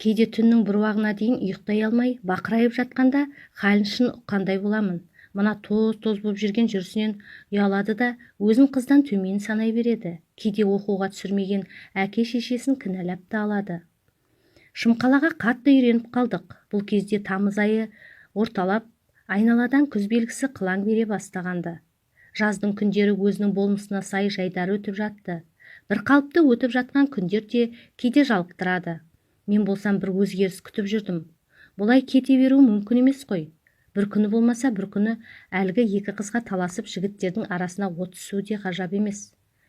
Кейде түннің бір уағына дейін ұйықтай алмай бақырайып жатқанда халін шын ұққандай боламын. Мына тоз-тоз боп жүрген жүрісінен ұялады да өзін қыздан төмен санай береді. Кейде оқуға түсірмеген әке-шешесін кінәлап та алады. Шымқалаға қатты үйреніп қалдық. Бұл кезде тамыз айы орталап, айналадан күз белгісі қылаң бере бастағанды. Жаздың күндері өзінің болмысына сай жайдары өтіп жатты. Бір қалыпты өтіп жатқан күндер де кейде жалықтырады. Мен болсам бір өзгеріс күтіп жүрдім. Бұлай кете беруі мүмкін емес қой. Бір күні болмаса бір күні әлгі екі қызға таласып жігіттердің арасына от түсуі де ғажап емес.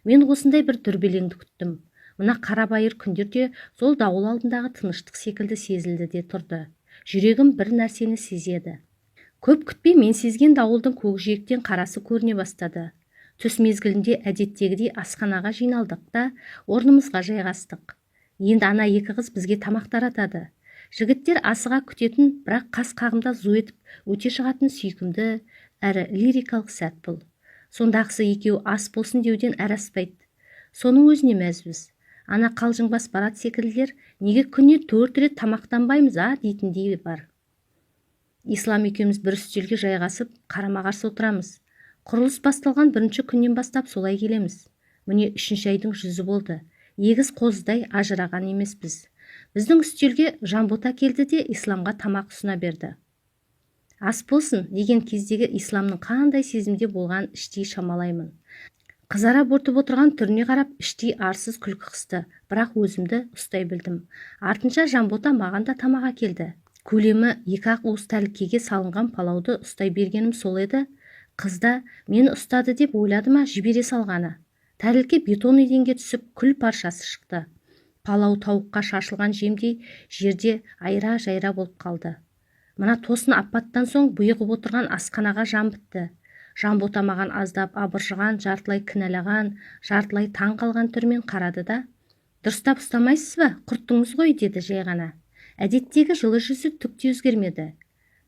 Мен осындай бір дүрбелеңді күттім. Мына қарабайыр күндерде сол дауыл алдындағы тыныштық секілді сезілді де тұрды. Жүрегім бір нәрсені сезеді. Көп күтпей мен сезген дауылдың көкжиектен қарасы көріне бастады. Түс мезгілінде әдеттегідей асханаға жиналдық та орнымызға жайғастық. Енді ана екі қыз бізге тамақ таратады. Жігіттер асыға күтетін, бірақ қас қағымда зу етіп өте шығатын сүйкімді әрі лирикалық сәт бұл. Сондағысы екеуі ас болсын деуден әрі аспайды. Соның өзіне мәзбіз. Ана қалжыңбас барат секілділер неге күніне 4 рет тамақтанбаймыз дейтіндей бар. Ислам екеуміз бір үстелге жайғасып, қарама-қарсы отырамыз. Құрылыс басталған бірінші күннен бастап солай келеміз. Міне 3-ші айдың жүзі болды. Егіз қозыдай ажыраған емеспіз. Біздің үстелге Жанбота келді де Исламға тамақ ұсына берді. Ас болсын деген кездегі Исламның қандай сезімде болған іштей шамалаймын. Қызара бортып отырған түріне қарап іштей арсыз күлкі қысты, бірақ өзімді ұстай білдім. Артынша Жанбота маған да тамақ әкелді. Көлемі 2-ақ уыс тәліккеге салынған палауды ұстай бергенім сол еді. Қызда мені ұстады деп ойлады ма жібере салғаны. Тәлікке бетон еденге түсіп күл паршасы шықты. Палау тауыққа шашылған жемдей жерде айра-жайра болып қалды. Мына тосын апаттан соң бұйығып отырған асханаға жан бітті. Жанбота маған аздап абыржыған, жартылай кінәлаған, жартылай таң қалған түрмен қарады да: "Дұрыстап ұстамайсыз ба? Құрттыңыз ғой", деді жай ғана. Әдеттегі жылы жүзі түк те өзгермеді.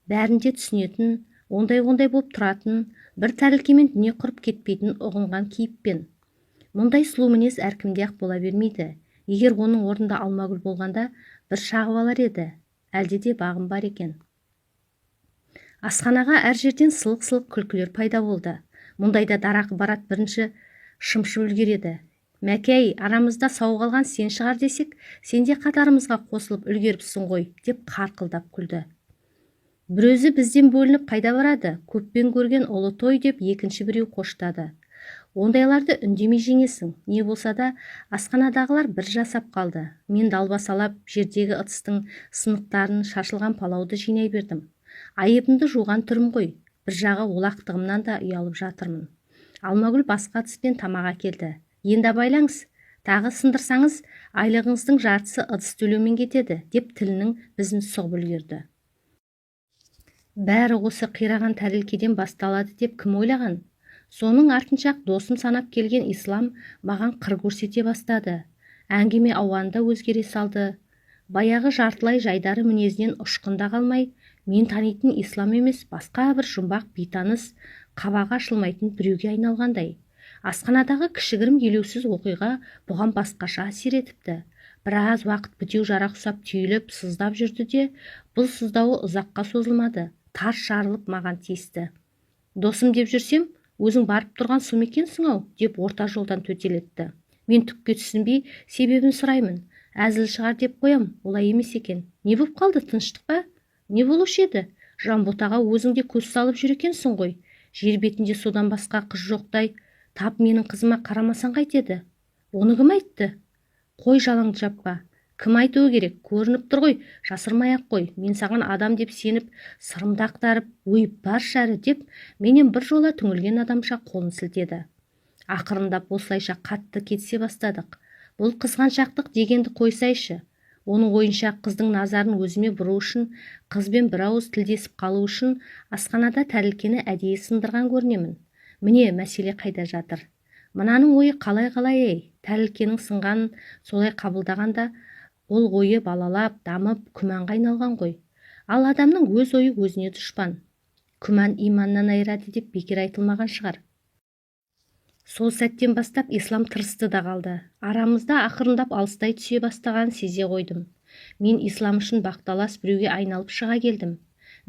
Бәрінде түсінетін, ондай-ондай болып тұратын, бір тәрілкемен дүние құрып кетпейтін ұғынған кейіппен. Мұндай сұлу мінез әркімде-ақ бола бермейді. Егер оның орнында Алмагүл болғанда бір шағып алар еді. Әлде де бағым бар екен. Асханаға әр жерден сылық-сылық күлкілер пайда болды. Мұндайда дарақы барат бірінші шымшып үлгереді. "Мәкәй, арамызда сау қалған сен шығар десек, сен де қатарымызға қосылып үлгеріпсің ғой", деп қарқылдап күлді. "Бір өзі бізден бөлініп қайда барады? Көппен көрген ұлы той", деп екінші біреу қоштады. "Ондайларды үндемей жеңесің". Не болса да асханадағылар бір жасап қалды. Мен далбасалап жердегі ыдыстың сынықтарын, шашылған палауды жинай бердім. Айыбымды жуған түрім ғой. Бір жағы олақтығымнан да ұялып жатырмын. Алмагүл басқа ыдыспен тамақ әкелді. "Енді байлаңыз, тағы сындырсаңыз, айлығыңыздың жартысы ыдыс төлеумен кетеді", деп тілінің бізін сұғып үлгерді. Бәрі осы қираған тәрелкеден басталады деп кім ойлаған? Соның артыншақ досым санап келген Ислам маған қыр көрсете бастады. Әңгіме ауанында өзгере салды. Баяғы жартылай жайдары мінезінен ұшқында қалмай, мен танитын Ислам емес, басқа бір жұмбақ бейтаныс, қабағы ашылмайтын біреуге айналғандай. Асханадағы кішігірім елеусіз оқиға бұған басқаша әсер етіпті. Біраз уақыт бітеу жарақ ұсап түйіліп, сыздап жүрді де, бұл сыздауы ұзаққа созылмады. Тарс жарылып маған тиісті. "Досым деп жүрсем, өзің барып тұрған сұм екенсің-ау", деп орта жолдан төтелетті. Мен түкке түсінбей себебін сұраймын. "Әзіл шығар" деп қоям, олай емес екен. "Не боп қалды, тыныштық па? Не болушы еді? Жанботаға өзің де көз салып жүр екенсің ғой. Жер бетінде содан басқа қыз жоқтай, тап менің қызыма қарамасаң қайтеді?" "Оны кім айтты?" "Қой, жалаңды жаппа. Кім айтуы керек? Көрініп тұр ғой, жасырмай-ақ қой. Мен саған адам деп сеніп, сырымды ақтарып, ойып баршы әрі", деп менен бір жола түңілген адамша қолын сілтеді. Ақырындап осылайша қатты кетсе бастадық. Бұл қызғаншақтық дегенді қойсайшы. Оның ойынша қыздың назарын өзіме бұру үшін, қызбен бір ауыз тілдесіп қалу үшін асханада тәрілкені әдейі сындырған көрінемін. Міне мәселе қайда жатыр. Мынаның ойы қалай, тәрілкенің сынғанын солай қабылдағанда, ол ойы балалап, дамып, күмәнға айналған ғой. Ал адамның өз ойы өзіне дұшпан. Күмән иманнан айырады деп бекер айтылмаған шығар. Сол сәттен бастап Ислам тырысты да қалды. Арамызда ақырындап алыстай түсе бастағанын сезе қойдым. Мен ислам үшін бақталас біреуге айналып шыға келдім.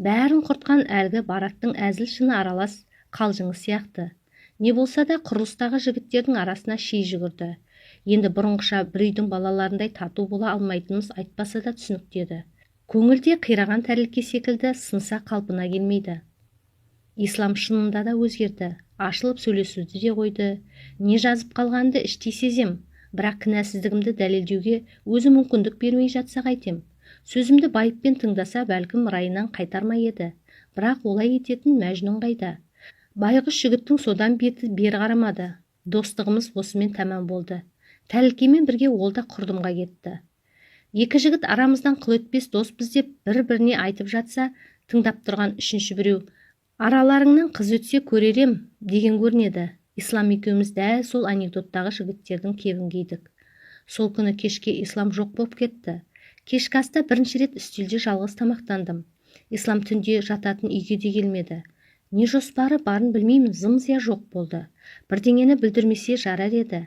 Бәрін құртқан әлгі Бараттың әзіл шыны аралас қалжыңы сияқты. Не болса да құрылыстағы жігіттердің арасына ши жүгірді. Енді бұрынғыша бір үйдің балаларындай тату бола алмайтынымыз айтпаса да түсінікті еді. Көңілде қираған тәрелке секілді сынса қалпына келмейді. Ислам шынында да өзгерді. Ашылып сөйлесуді де қойды. Не жазып қалғанды іштей сезем, бірақ кінәсіздігімді дәлелдеуге өзі мүмкіндік бермей жатса қайтем. Сөзімді байыппен тыңдаса бәлкім райынан қайтармай еді. Бірақ олай ететін мәжнүн қайда? Байғұс жігіттің содан бері қарамады. Достығымыз осымен тәмам болды. Тәрелкемен бірге ол да құрдымға кетті. Екі жігіт арамыздан қыл өтпес доспыз деп бір-біріне айтып жатса, тыңдап тұрған үшінші біреу араларыңнан қыз өтсе көререм деген көрінеді. Ислам екеуміз дәл сол анекдоттағы жігіттердің кебін кидік. Сол күні кешке Ислам жоқ болып кетті. Кешкі аста бірінші рет үстелде жалғыз тамақтандым. Ислам түнде жататын үйге де келмеді. Не жоспары барын білмеймін, зым-зия жоқ болды. Бірдеңені білдірмесе жарар еді.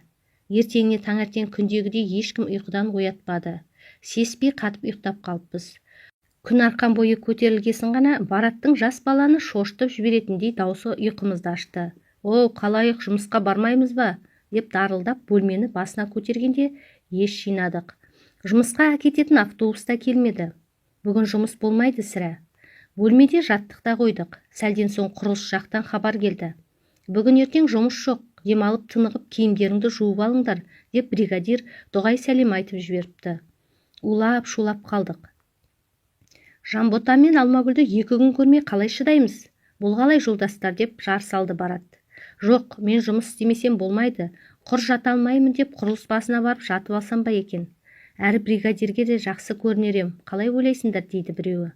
Ертеңіне таңертең күндегідей ешкім ұйқыдан оятпады. Сеспей қатып ұйықтап қалыппыз. Күн арқан бойы көтерілгесін ғана Бараттың жас баланы шошытып жіберетіндей даусы ұйқымызды ашты. «О, қалайық, жұмысқа бармаймыз ба?» деп дарылдап бөлмені басына көтергенде еш жинадық. Жұмысқа әкететін автобус та келмеді. Бүгін жұмыс болмайды сірә. Бөлмеде жаттық та қойдық. Сәлден соң құрылыс жақтан хабар келді. Бүгін ертең жұмыс жоқ, демалып тынығып киімдеріңді жуып алыңдар деп бригадир дұғай сәлем айтып жіберіпті. Улап-шулап қалдық. Жанбота мен Алмагүлді 2 күн көрмей қалай шыдаймыз? Бұл қалай жолдастар деп жар салды Барат. Жоқ, мен жұмыс істемесем болмайды. Құр жата алмаймын деп құрылыс басына барып жатып алсам ба екен. Әрі бригадирге де жақсы көрінерем. Қалай ойлайсыңдар дейді біреуі.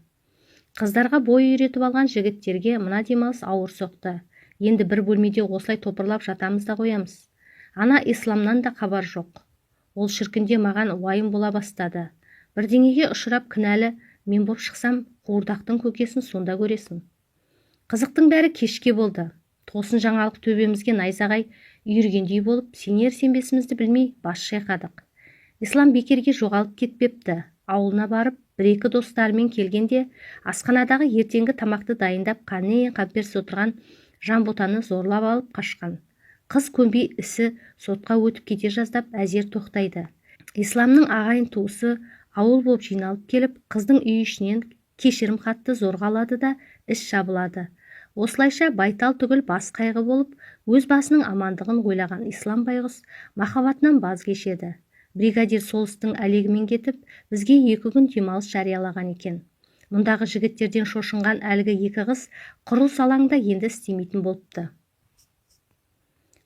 Қыздарға бой үйретіп алған жігіттерге мына демалыс ауыр соқты. Енді бір бөлмеде осылай топырлап жатамыз да қоямыз. Ана Исламнан да хабар жоқ. Ол шіркінде маған уайым бола бастады. Бірдеңеге ұшырап кінәлі мен боп шықсам, қуырдақтың көкесін сонда көресің. Қызықтың бәрі кешке болды. Тосын жаңалық төбемізге найзағай үйіргендей болып, сенер-сенбесімізді білмей бас шайқадық. Ислам бекерге жоғалып кетпепті. Ауылына барып, бір-екі достарымен келгенде, асханадағы ертеңгі тамақты дайындап қаннен-қамперс отырған Жанботаны зорлап алып қашқан. Қыз көнбей ісі сотқа өтіп кете жаздап әзер тоқтайды. Исламның ағайын туысы ауыл болып жиналып келіп, қыздың үй ішінен кешірім хатты зорға алады да іс жабылады. Осылайша байтал түгіл бас қайғы болып, өз басының амандығын ойлаған Ислам байғұс махаббатынан баз кешеді. Бригадир сол істің әлегімен кетіп, бізге 2 күн демалыс жариялаған екен. Мұндағы жігіттерден шошынған әлгі 2 қыз құрылыс алаңында енді істемейтін болыпты.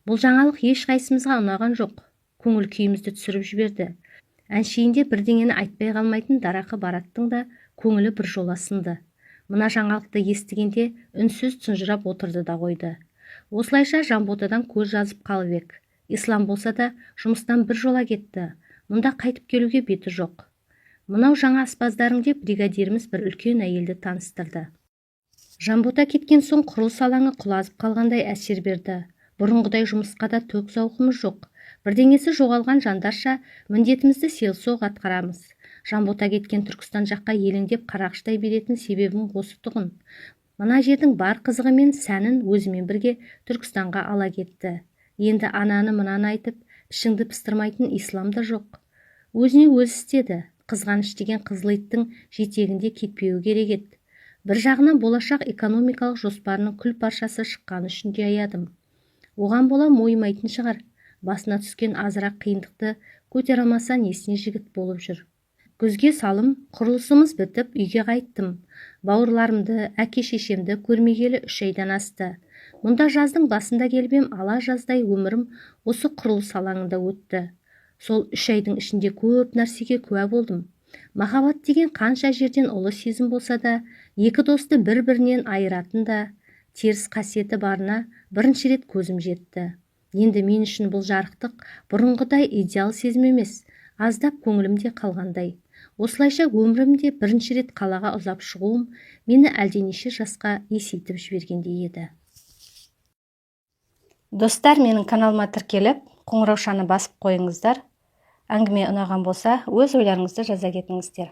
Бұл жаңалық еш қайсымызға ұнаған жоқ. Көңіл күйімізді түсіріп жіберді. Әншейінде бірдеңені айтпай қалмайтын дарақы Бараттың да көңілі бір жола сынды. Мына жаңалықты естігенде үнсіз тұнжырап отырды да қойды. Осылайша Жанботадан көз жазып қалып ек. Ислам болса да жұмыстан бір жола кетті. Мұнда қайтып келуге беті жоқ. Мынау жаңа аспаздарың деп бригадиріміз бір үлкен әйелді таныстырды. Жанбота кеткен соң құрылыс алаңы құлазып қалғандай әсер берді. Бұрынғыдай жұмысқа да төк зауқымыз жоқ. Бірдеңесі жоғалған жандарша міндетімізді селсоқ атқарамыз. Жанбота кеткен Түркістан жаққа елеңдеп қарақштай беретін себебім осы тұғын. Мына жердің бар қызығы мен сәнін өзімен бірге Түркістанға ала кетті. Енді ананы мынаны айтып, ішіңді пыстырмайтын Ислам да жоқ. Өзіне өз істеді. Қызғаныш деген қызыл иттің жетегінде кетпеуі керек еді. Бір жағынан болашақ экономикалық жоспарының күл паршасы шыққаны үшін де аядым. Оған бола мойымайтын шығар. Басына түскен азырақ қиындықты көтере алмаса несіне жігіт болып жүр. Күзге салым, құрылысымыз бітіп үйге қайттым. Бауырларымды, әке-шешемді көрмегелі 3 айдан асты. Мұнда жаздың басында келбем, ала жаздай өмірім осы құрылыс алаңында өтті. Сол 3 айдың ішінде көп нәрсеге куә болдым. Махаббат деген қанша жерден ұлы сезім болса да, 2 досты бір-бірінен айыратын да теріс қасиеті барына бірінші рет көзім жетті. Енді мен үшін бұл жарықтық бұрынғыдай идеал сезім емес, аздап көңілімде қалғандай. Осылайша өмірімде бірінші рет қалаға ұзап шығуым мені әлденеше жасқа есейтіп жібергендей еді. Достар, менің каналыма тіркеліп, қоңыраушаны басып қойыңыздар. әңгіме ұнаған болса өз ойларыңызды жаза кетіңіздер.